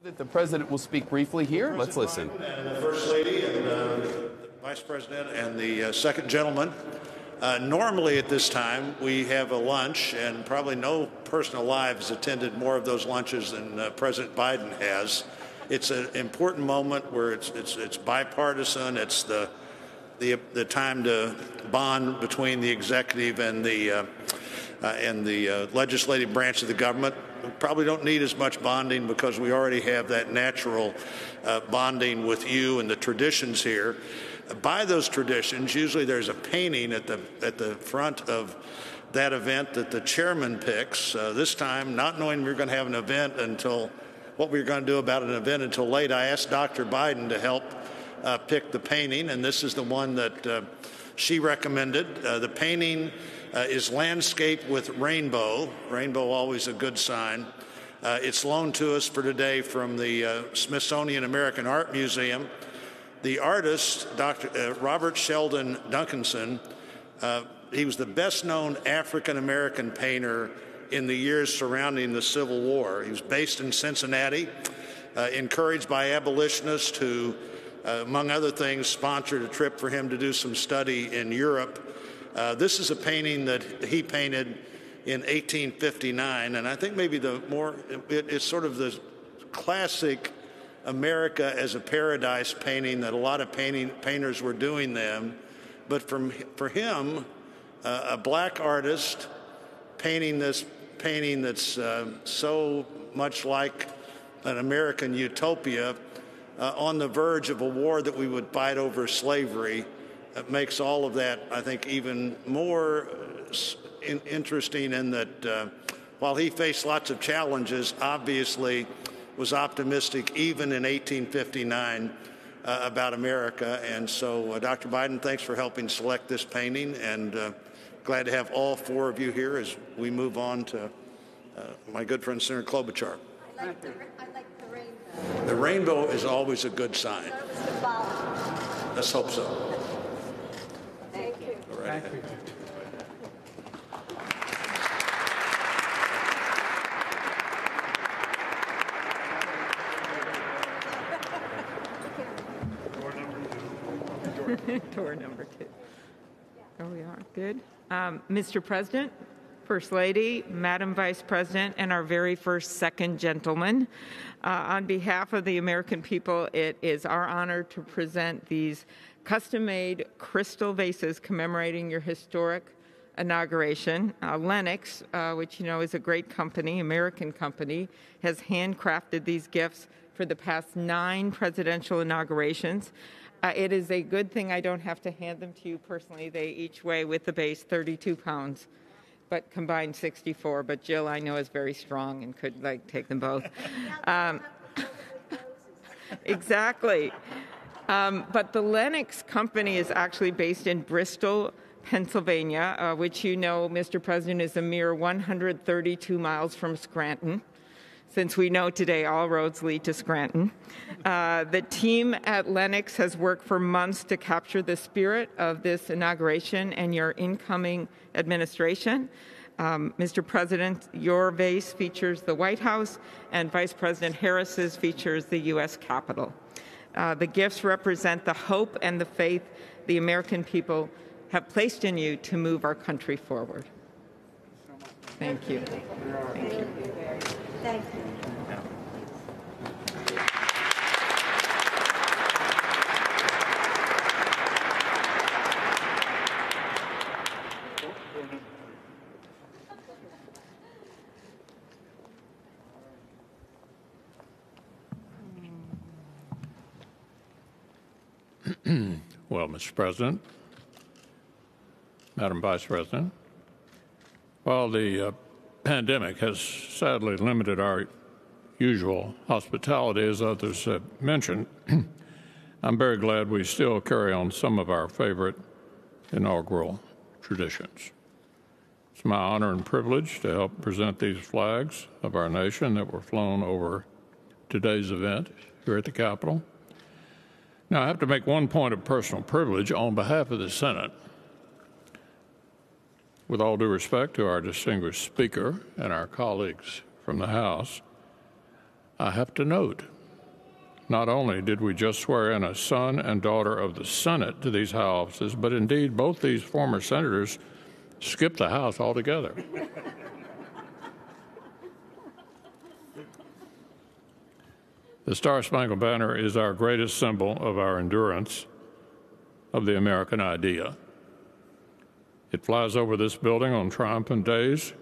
That the president will speak briefly here. Let's listen. And the First Lady and the Vice President and the Second Gentleman. Normally at this time we have a lunch, and probably no person alive has attended more of those lunches than President Biden has. It's an important moment where it's bipartisan. It's the time to bond between the executive and the legislative branch of the government. We probably don't need as much bonding because we already have that natural bonding with you and the traditions here. By those traditions, usually there's a painting at the front of that event that the chairman picks. This time, not knowing we were going to have an event until what we were going to do about an event until late, I asked Dr. Biden to help pick the painting, and this is the one that she recommended. The painting is landscape with rainbow. Rainbow, always a good sign. It's loaned to us for today from the Smithsonian American Art Museum. The artist, Dr. Robert Sheldon Duncanson, he was the best-known African-American painter in the years surrounding the Civil War. He was based in Cincinnati, encouraged by abolitionists who, among other things, sponsored a trip for him to do some study in Europe. This is a painting that he painted in 1859, and I think maybe it's sort of the classic America as a paradise painting that a lot of painters were doing then. But for him, a black artist painting this painting that's so much like an American utopia on the verge of a war that we would fight over slavery, makes all of that, I think, even more interesting in that while he faced lots of challenges, obviously was optimistic even in 1859 about America. And so, Dr. Biden, thanks for helping select this painting, and glad to have all four of you here as we move on to my good friend Senator Klobuchar. I like the rainbow. The rainbow is always a good sign. Let's hope so. Thank you. All right. Thank you. Door number 2. There we are. Good. Mr. President, First Lady, Madam Vice President, and our very first second gentleman, on behalf of the American people, it is our honor to present these custom-made crystal vases commemorating your historic inauguration. Lennox, which you know is a great company, American company, has handcrafted these gifts for the past 9 presidential inaugurations. It is a good thing I don't have to hand them to you personally. They each weigh with the base 32 pounds, but combined 64. But Jill, I know, is very strong and could take them both. Exactly. But the Lennox company is actually based in Bristol, Pennsylvania, which you know, Mr. President, is a mere 132 miles from Scranton. Since we know today all roads lead to Scranton. The team at Lennox has worked for months to capture the spirit of this inauguration and your incoming administration. Mr. President, your vase features the White House, and Vice President Harris's features the U.S. Capitol. The gifts represent the hope and the faith the American people have placed in you to move our country forward. Thank you. Thank you. Thank you. Well, Mr. President, Madam Vice President, while the pandemic has sadly limited our usual hospitality, as others have mentioned, I'm very glad we still carry on some of our favorite inaugural traditions. It's my honor and privilege to help present these flags of our nation that were flown over today's event here at the Capitol. Now, I have to make one point of personal privilege on behalf of the Senate. With all due respect to our distinguished Speaker and our colleagues from the House, I have to note, not only did we just swear in a son and daughter of the Senate to these high offices, but indeed both these former senators skipped the House altogether. The Star-Spangled Banner is our greatest symbol of our endurance of the American idea. It flies over this building on triumphant days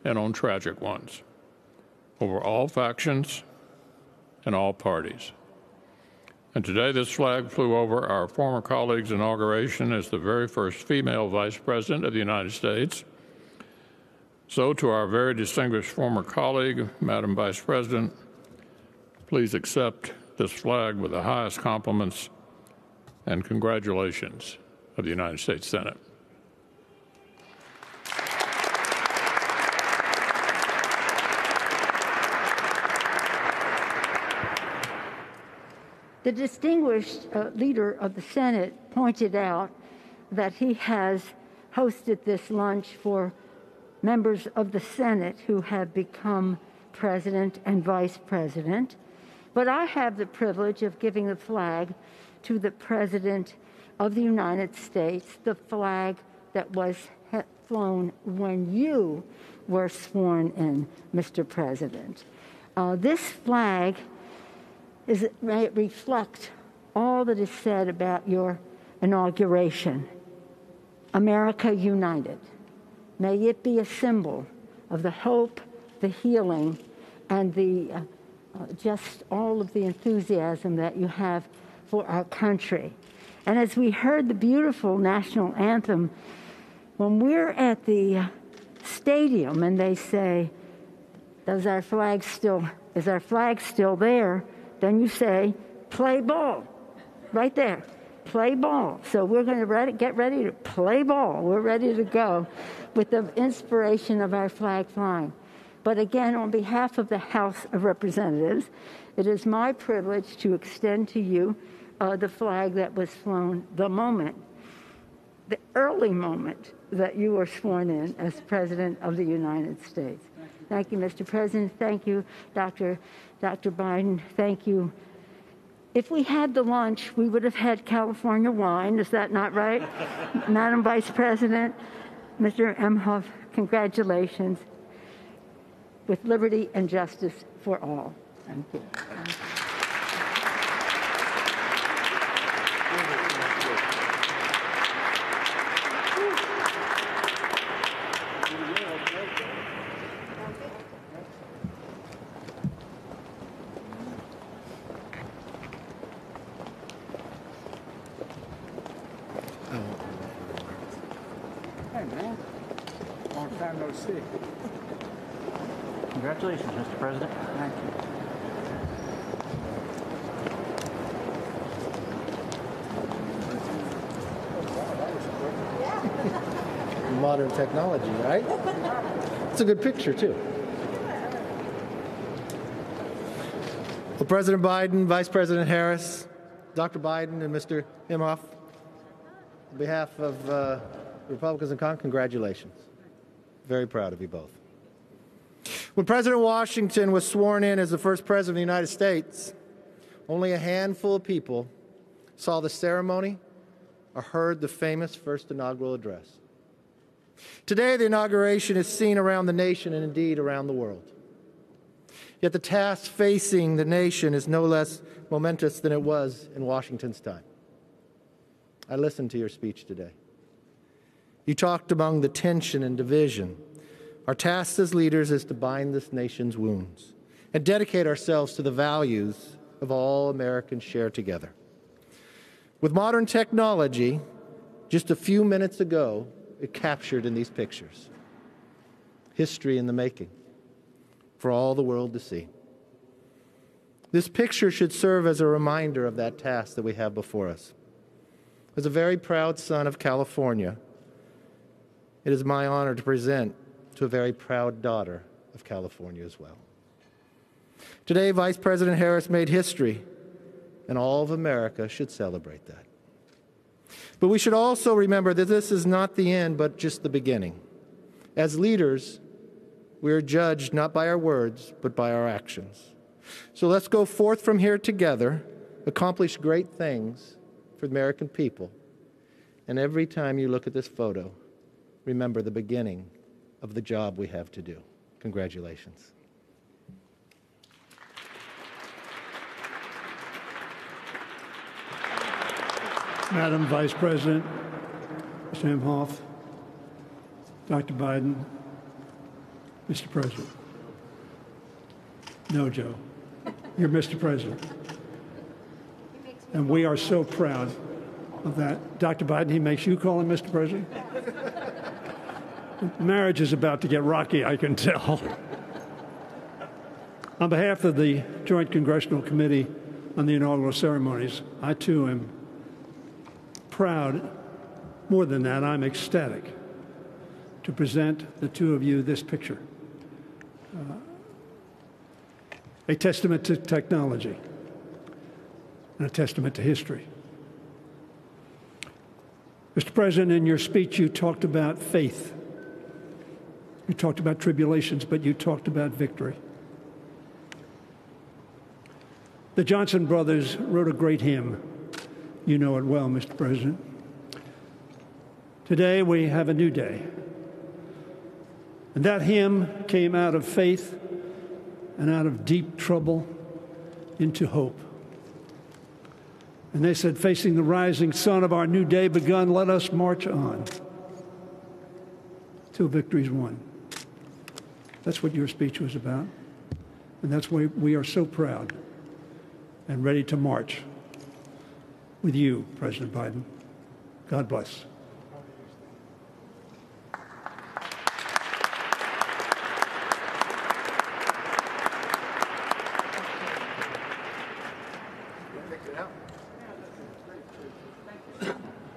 and on tragic ones, over all factions and all parties. And today this flag flew over our former colleague's inauguration as the very first female Vice President of the United States. So to our very distinguished former colleague, Madam Vice President, please accept this flag with the highest compliments and congratulations of the United States Senate. The distinguished leader of the Senate pointed out that he has hosted this lunch for members of the Senate who have become president and vice president. But I have the privilege of giving the flag to the President of the United States, the flag that was flown when you were sworn in, Mr. President. This flag may it reflect all that is said about your inauguration. America united. May it be a symbol of the hope, the healing, and the just all of the enthusiasm that you have for our country. And as we heard the beautiful national anthem, when we're at the stadium and they say, is our flag still there? Then you say, play ball, right there, play ball. So we're going to get ready to play ball. We're ready to go with the inspiration of our flag flying. But again, on behalf of the House of Representatives, it is my privilege to extend to you the flag that was flown the early moment that you were sworn in as President of the United States. Thank you, Mr. President. Thank you, Dr. Biden. Thank you. If we had the lunch, we would have had California wine. Is that not right? Madam Vice President, Mr. Emhoff, congratulations. With liberty and justice for all. Thank you. Hey, man. Long time no see. Congratulations, Mr. President. Thank you. Modern technology, right? It's a good picture, too. Well, President Biden, Vice President Harris, Dr. Biden, and Mr. Imhoff, on behalf of Republicans in Congress, congratulations. Very proud of you both. When President Washington was sworn in as the first president of the United States, only a handful of people saw the ceremony or heard the famous first inaugural address. Today, the inauguration is seen around the nation and indeed around the world. Yet the task facing the nation is no less momentous than it was in Washington's time. I listened to your speech today. You talked among the tension and division. Our task as leaders is to bind this nation's wounds and dedicate ourselves to the values of all Americans share together. With modern technology, just a few minutes ago, it captured in these pictures. History in the making for all the world to see. This picture should serve as a reminder of that task that we have before us. As a very proud son of California, it is my honor to present to a very proud daughter of California as well. Today, Vice President Harris made history, and all of America should celebrate that. But we should also remember that this is not the end, but just the beginning. As leaders, we are judged not by our words, but by our actions. So let's go forth from here together, accomplish great things for the American people. And every time you look at this photo, remember the beginning of the job we have to do. Congratulations. Madam Vice President, Mr. Imhoff, Dr. Biden, Mr. President. No, Joe, you're Mr. President. And we are so proud of that. Dr. Biden, he makes you call him Mr. President? Marriage is about to get rocky, I can tell. On behalf of the Joint Congressional Committee on the Inaugural Ceremonies, I too am proud. More than that, I'm ecstatic to present the two of you this picture. A testament to technology and a testament to history. Mr. President, in your speech, you talked about faith. You talked about tribulations, but you talked about victory. The Johnson brothers wrote a great hymn. You know it well, Mr. President. Today, we have a new day. And that hymn came out of faith and out of deep trouble into hope. And they said, facing the rising sun of our new day begun, let us march on till victory's won. That's what your speech was about. And that's why we are so proud and ready to march with you, President Biden. God bless.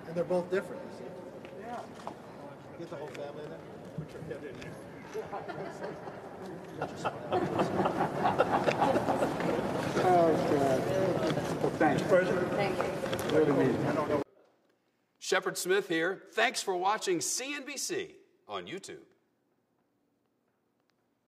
And they're both different. Yeah. Get the whole family in there. Put your head in there. Oh, God. Well, thanks, President. Thank you. Really mean it. Shepard Smith here. Thanks for watching CNBC on YouTube.